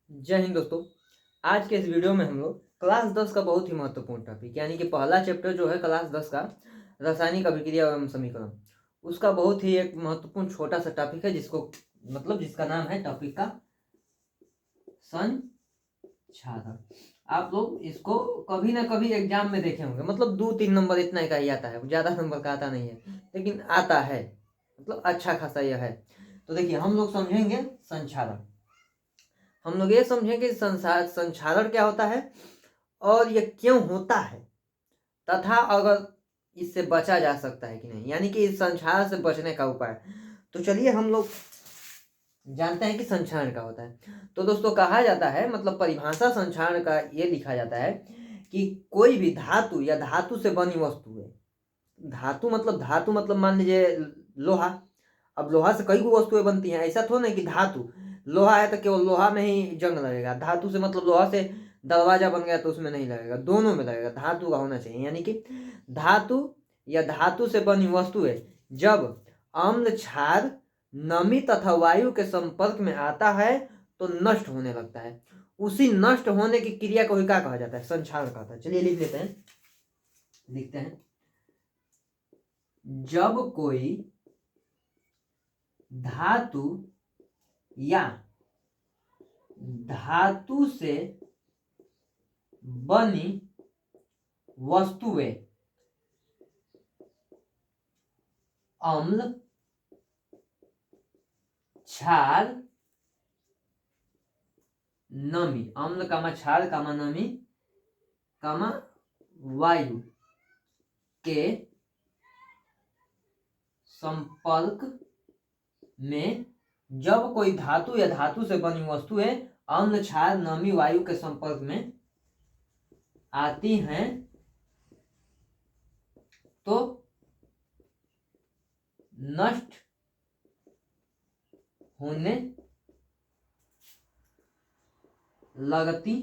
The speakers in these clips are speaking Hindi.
जय हिंद दोस्तों। आज के इस वीडियो में हम लोग क्लास 10 का बहुत ही महत्वपूर्ण टॉपिक यानी कि पहला चैप्टर जो है क्लास 10 का रासायनिक अभिक्रिया एवं समीकरण, उसका बहुत ही एक महत्वपूर्ण छोटा सा टॉपिक है जिसका नाम है टॉपिक का संचालन। आप लोग इसको कभी ना कभी एग्जाम में देखे होंगे, मतलब 2-3 नंबर इतना का ही आता है, ज़्यादा नंबर का आता नहीं है, लेकिन आता है, मतलब अच्छा खासा यह है। तो देखिए हम लोग समझेंगे संचालन। हम लोग ये समझें कि संचालन क्या होता है और ये क्यों होता है, तथा अगर इससे बचा जा सकता है कि नहीं, यानी कि इस संचालन से बचने का उपाय। तो चलिए हम लोग जानते हैं कि संचालन क्या होता है। तो दोस्तों कहा जाता है, मतलब परिभाषा संचालन का ये लिखा जाता है कि कोई भी धातु या धातु से बनी वस्तु है। धातु मतलब मान लीजिए लोहा। अब लोहा से कई वस्तुएं बनती हैं, ऐसा थोड़ा नहीं कि धातु लोहा है तो केवल लोहा में ही जंग लगेगा। धातु से मतलब लोहा से दरवाजा बन गया तो उसमें नहीं लगेगा, दोनों में लगेगा, धातु का होना चाहिए। यानी कि धातु या धातु से बनी वस्तुएं जब अम्ल क्षार नमी तथा वायु के संपर्क में आता है तो नष्ट होने लगता है। उसी नष्ट होने की क्रिया को ही क्या कहा जाता है? संक्षारण कहता है। चलिए लिख लेते हैं, लिखते हैं। जब कोई धातु या धातु से बनी वस्तुएं अम्ल क्षार नमी, अम्ल कामा क्षार कामा नमी कामा वायु के संपर्क में, जब कोई धातु या धातु से बनी वस्तुएं अम्ल क्षार नमी वायु के संपर्क में आती हैं तो नष्ट होने लगती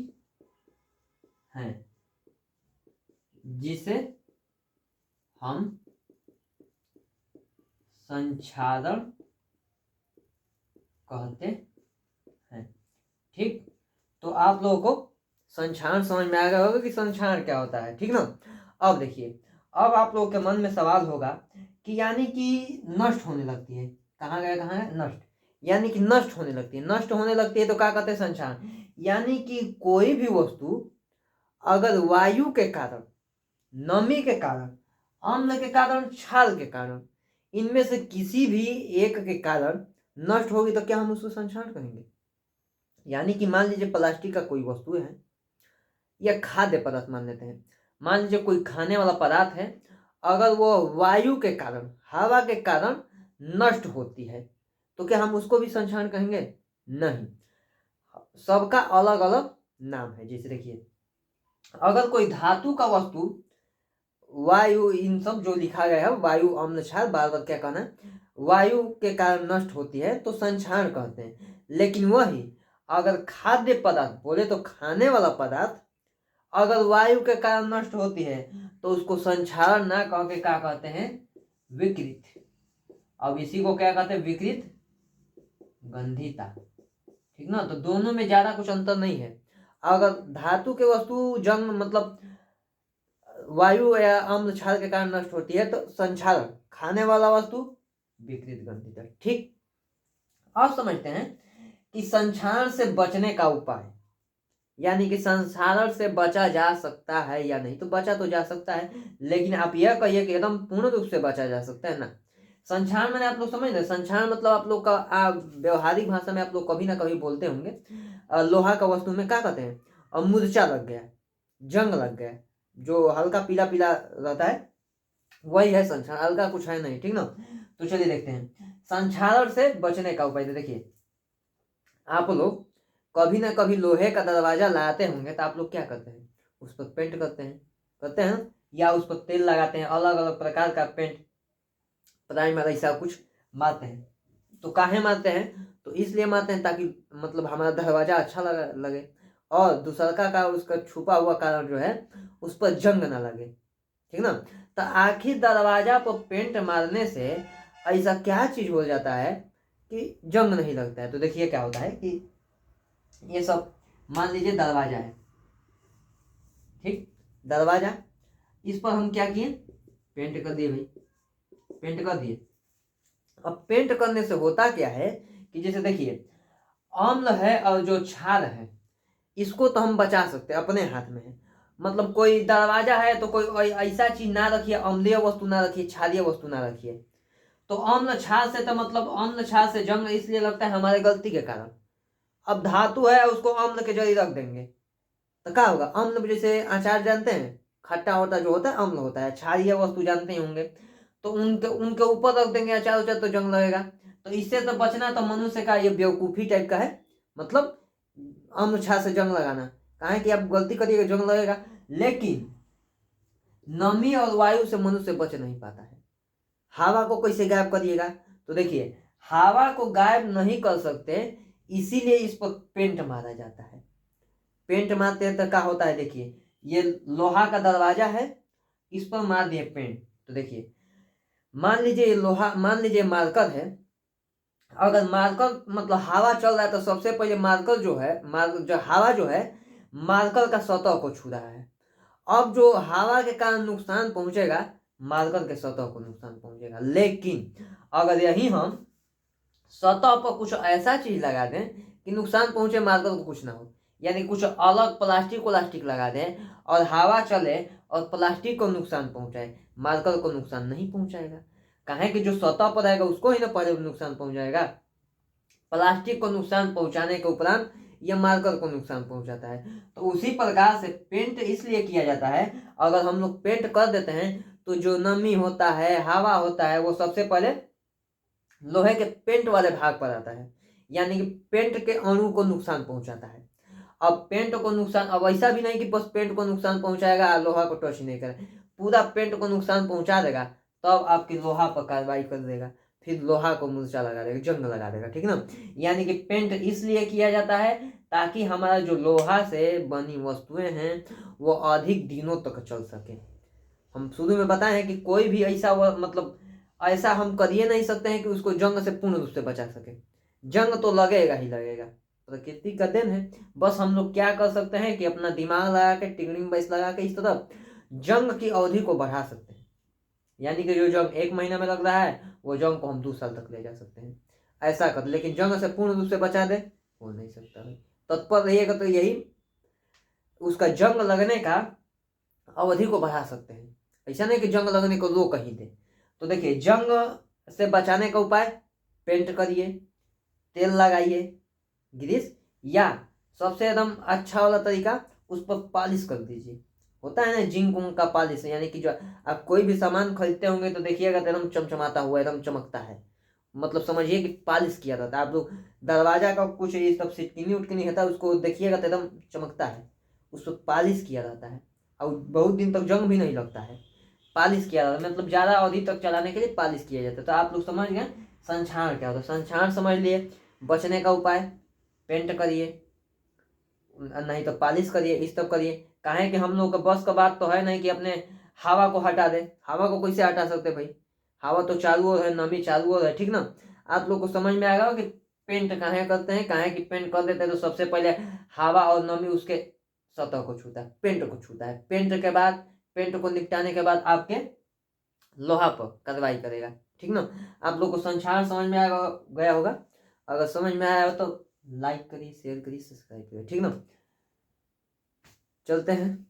हैं, जिसे हम संचालन कहते हैं। ठीक, तो आप लोगों को संचालन समझ में आ गया होगा कि संचालन क्या होता है, ठीक ना। अब देखिए, अब आप लोगों के मन में सवाल होगा कि यानी कि नष्ट होने लगती है, कहाँ गया, कहाँ है नष्ट, यानी कि नष्ट होने लगती है। नष्ट होने लगती है तो क्या कहते हैं? संचालन। यानी कि कोई भी वस्तु अगर वायु के कारण, नमी के कारण, अम्ल के कारण, क्षार के कारण, इनमें से किसी भी एक के कारण नष्ट होगी तो क्या हम उसको संचालन कहेंगे? यानी कि मान लीजिए प्लास्टिक का कोई वस्तु है या खाद्य पदार्थ मान लेते हैं, मान लीजिए कोई खाने वाला पदार्थ है, अगर वो वायु के कारण, हवा के कारण नष्ट होती है तो क्या हम उसको भी संचालन कहेंगे? नहीं, सबका अलग अलग नाम है। जैसे देखिए, अगर कोई धातु का वस्तु वायु, इन सब जो लिखा गया है, वायु अम्ल क्षार, बार बार क्या कहना है, वायु के कारण नष्ट होती है तो संचारण कहते हैं। लेकिन वही अगर खाद्य पदार्थ बोले तो खाने वाला पदार्थ अगर वायु के कारण नष्ट होती है तो उसको संचारण ना कह के क्या कहते हैं? विकृत। अब इसी को क्या कहते हैं? विकृत गंधिता, ठीक ना। तो दोनों में ज्यादा कुछ अंतर नहीं है। अगर धातु के वस्तु जंग मतलब वायु या अम्ल क्षार के कारण नष्ट होती है तो संचालन, खाने वाला वस्तु विकृत गंधिता। ठीक, अब समझते हैं कि संचालन से बचने का उपाय, यानी कि संचालन से बचा जा सकता है या नहीं। तो बचा तो जा सकता है, लेकिन आप यह कहिए कि एकदम पूर्ण रूप से बचा जा सकता है ना। संचालन मैंने आप लोग समझ रहे, संचालन मतलब आप लोग का व्यवहारिक भाषा में आप लोग कभी ना कभी बोलते होंगे, लोहा का वस्तु में क्या कहते हैं? मुर्चा लग गया, जंग लग गया, जो हल्का पीला पीला रहता है वही है संचालन, हल्का कुछ है नहीं, ठीक ना। तो चलिए देखते हैं संचालन से बचने का उपाय। तो देखिए, आप लोग कभी ना कभी लोहे का दरवाजा लाते होंगे तो आप लोग क्या करते हैं? उस पर पेंट करते हैं ना? या उस पर तेल लगाते हैं, अलग अलग प्रकार का पेंट, प्राइमर, ऐसा कुछ मारते हैं। तो काहे मारते हैं? तो इसलिए मारते हैं ताकि मतलब हमारा दरवाजा अच्छा लगे, और दूसरा का उसका छुपा हुआ कारण जो है उस पर जंग ना लगे, ठीक ना। तो आखिर दरवाजा पर पेंट मारने से ऐसा क्या चीज हो जाता है कि जंग नहीं लगता है? तो देखिए क्या होता है कि ये सब मान लीजिए दरवाजा है, ठीक, दरवाजा, इस पर हम क्या किए, पेंट कर दिए भाई, पेंट कर दिए। अब पेंट करने से होता क्या है कि जैसे देखिए अम्ल है और जो छाल है इसको तो हम बचा सकते हैं, अपने हाथ में है। मतलब कोई दरवाजा है तो कोई ऐसा चीज ना रखिए, अम्लीय वस्तु ना रखिए, क्षारीय वस्तु ना रखिए। तो अम्ल छाल से तो मतलब अम्ल छाल से जंग इसलिए लगता है हमारे गलती के कारण। अब धातु है उसको अम्ल के जरिए रख देंगे तो क्या होगा, अम्ल जैसे अचार जानते हैं, खट्टा होता जो होता है अम्ल होता है, क्षारीय वस्तु जानते ही होंगे, तो उनके उनके ऊपर रख देंगे अचार उचार तो जंग लगेगा। तो इससे तो बचना तो मनुष्य का ये बेवकूफी टाइप का है, मतलब अम्ल छाल से जंग लगाना, कहा कि आप गलती करिएगा जंग लगेगा। लेकिन नमी और वायु से मनुष्य बच नहीं पाता है। हवा को कैसे गायब करिएगा, तो देखिए हवा को गायब नहीं कर सकते, इसीलिए इस पर पेंट मारा जाता है। पेंट मारते हैं तो क्या होता है, देखिए ये लोहा का दरवाजा है, इस पर मार दिए पेंट, तो देखिए मान लीजिए ये लोहा, मान लीजिए मार्कर है, अगर मार्कर मतलब हवा चल रहा है तो सबसे पहले मार्कर जो है, जो हवा जो है मार्कर का सतह को छू रहा है। अब जो हवा के कारण नुकसान पहुंचेगा मार्कर के सतह को नुकसान पहुंचेगा। लेकिन अगर यही हम सतह पर कुछ ऐसा चीज लगा दें कि नुकसान पहुंचे मार्कर को कुछ ना हो, यानी कुछ अलग प्लास्टिक लगा दें और हवा चले और प्लास्टिक को नुकसान पहुंचाए, मार्कर को नुकसान नहीं पहुंचाएगा। कहें कि जो सतह पर रहेगा उसको ही ना पहले नुकसान पहुंचाएगा। प्लास्टिक को नुकसान पहुंचाने के उपरांत यह मार्कर को नुकसान पहुंचाता है। तो उसी प्रकार से पेंट इसलिए किया जाता है, अगर हम लोग पेंट कर देते हैं तो जो नमी होता है, हवा होता है, वो सबसे पहले लोहे के पेंट वाले भाग पर आता है, यानी कि पेंट के अणु को नुकसान पहुंचाता है। अब पेंट को नुकसान, अब ऐसा भी नहीं कि बस पेंट को नुकसान पहुंचाएगा लोहा को टच नहीं करे, पूरा पेंट को नुकसान पहुंचा देगा, तब आपकी लोहा पर कार्रवाई कर देगा, फिर लोहा को मूर्छा लगा देगा, जंग लगा देगा, ठीक ना। यानी कि पेंट इसलिए किया जाता है ताकि हमारा जो लोहा से बनी वस्तुएं हैं वो अधिक दिनों तक चल सके। हम शुरू में बताए हैं कि कोई भी ऐसा मतलब ऐसा हम कर ही नहीं सकते हैं कि उसको जंग से पूर्ण रूप से बचा सके, जंग तो लगेगा ही लगेगा, प्रकृति का देन है। बस हम लोग क्या कर सकते हैं कि अपना दिमाग लगा के, टिकरिंग बेस लगा के इस तरफ जंग की अवधि को बढ़ा सकते हैं, यानी कि जो जंग 1 महीना में लग रहा है वो जंग को हम 2 साल तक ले जा सकते हैं, ऐसा कर। लेकिन जंग से पूर्ण रूप से बचा दे हो नहीं सकता है। तत्पर रहिएगा तो यही उसका जंग लगने का अवधि को बढ़ा सकते हैं, ऐसा नहीं कि जंग लगने को रोक ही दे। तो देखिए जंग से बचाने का उपाय, पेंट करिए, तेल लगाइए, ग्रीस, या सबसे एकदम अच्छा वाला तरीका उस पर पॉलिश कर दीजिए। होता है ना जिंक उंक का पॉलिश, यानी कि जो आप कोई भी सामान खरीदते होंगे तो देखिएगा तो एकदम चमचमाता हुआ एकदम चमकता है, मतलब समझिए कि पॉलिश किया जाता है। आप लोग दरवाजा का कुछ ये सब सिटकिनी उटकिनी होता है उसको देखिएगा तो एकदम चमकता है, उसको पॉलिश किया जाता है और बहुत दिन तक जंग भी नहीं लगता है। पॉलिश किया जाता है मतलब ज़्यादा अवधि तक चलाने के लिए पॉलिश किया जाता है। तो आप लोग समझ गए संक्षारण क्या होता है, संक्षारण समझ लिए। बचने का उपाय, पेंट करिए, नहीं तो पॉलिश करिए, इस तब करिए। काहे कि हम लोग का बस का बात तो है नहीं कि अपने हवा को हटा दे, हवा को कैसे हटा सकते भाई, हवा तो चालू ओर है, नमी चालू ओर है, ठीक ना। आप लोग को समझ में आएगा कि पेंट काहे करते हैं, काहे कि पेंट कर देते हैं तो सबसे पहले हवा और नमी उसके सतह को छूता है, पेंट को छूता है, पेंट के बाद, पेंट को निपटाने के बाद आपके लोहा पर कार्रवाई करेगा, ठीक ना। आप लोग को संक्षारण समझ में आएगा गया होगा, अगर समझ में आया हो तो लाइक करिए, शेयर करिए, सब्सक्राइब करिए, ठीक ना। चलते हैं।